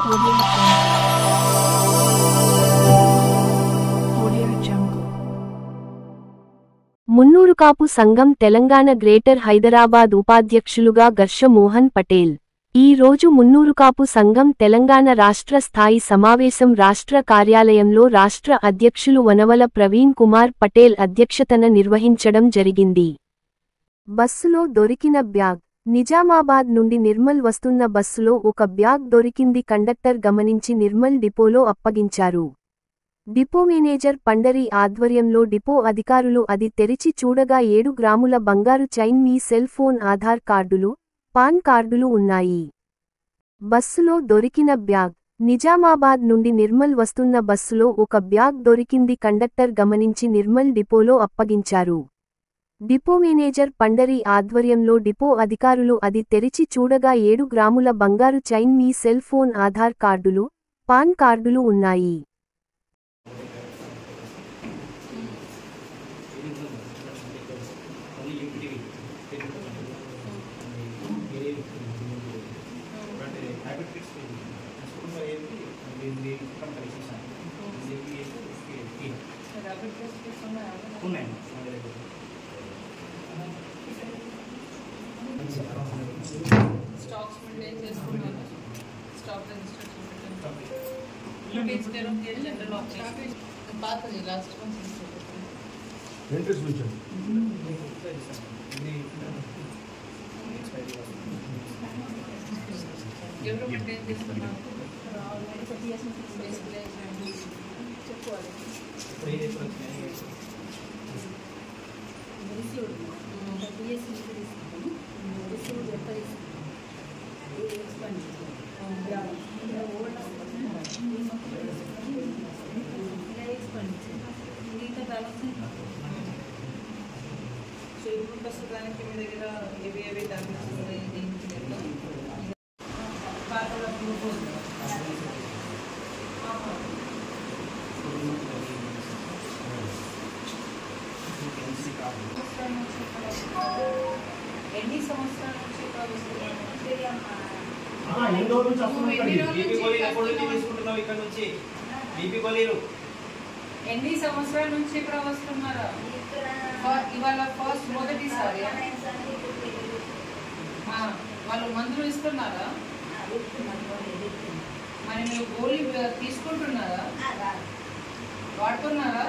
Audio Jungle. Munnuru Kapu సంఘం Telangana greater Hyderabad ఉపాధ్యక్షులుగా ఘర్ష మోహన్ పటేల్. ఈ రోజు మున్నూరు కాపు సంఘం తెలంగాణ రాష్ట్ర స్థాయి సమావేశం రాష్ట్ర కార్యాలయంలో రాష్ట్ర అధ్యక్షులు వనవల ప్రవీణ్ కుమార్ పటేల్ అధ్యక్షతన నిర్వహించడం జరిగింది. బస్సులో దొరికిన బ్యాగ్. నిజామాబాద్ నుండి నిర్మల్ వస్తున్న బస్సులో ఒక బ్యాగ్ దొరికింది. కండక్టర్ గమనించి నిర్మల్ డిపోలో అప్పగించారు. డిపో మేనేజర్ పండరి ఆధ్వర్యంలో డిపో అధికారులు అది తెరిచి చూడగా 7 గ్రాముల బంగారు చైన్, మీ సెల్ ఫోన్, ఆధార్ కార్డులు, పాన్ కార్డులు ఉన్నాయి. బస్సులో దొరికిన బ్యాగ్. నిజామాబాద్ నుండి నిర్మల్ వస్తున్న బస్సులో ఒక బ్యాగ్ దొరికింది. కండక్టర్ గమనించి నిర్మల్ డిపోలో అప్పగించారు. డిపో మేనేజర్ పండరి ఆధ్వర్యంలో డిపో అధికారులు అది తెరిచి చూడగా 7 గ్రాముల బంగారు చైన్, మీ సెల్ ఫోన్, ఆధార్ కార్డులు, పాన్ కార్డులు ఉన్నాయి. స్టాక్స్ మెయింటైన్ చేసుకున్నాను. స్టాక్ రిజిస్ట్రేషన్ జనరల్ ఆఫీస్ పాతది లాస్ట్ మంత్ ఇంట్రెస్ట్ నుంచి ఎవరు మెయింటైన్ చేసుకున్నాను చెప్పుకోవాలి. సో ఇప్పుడు ప్రస్తుతానికి మీ దగ్గర ఏవి డాక్యుమెంట్స్ ఉన్నాయి? ఎన్ని సంవత్సరాల నుంచి ఎన్ని సంవత్సరాల నుంచి ఇక్కడ వస్తున్నారా? ఇవాళ ఫస్ట్ మొదటిసారి వాళ్ళు మందులు ఇస్తున్నారా? మరి మీరు గోళీ తీసుకుంటున్నారా? వాడుతున్నారా?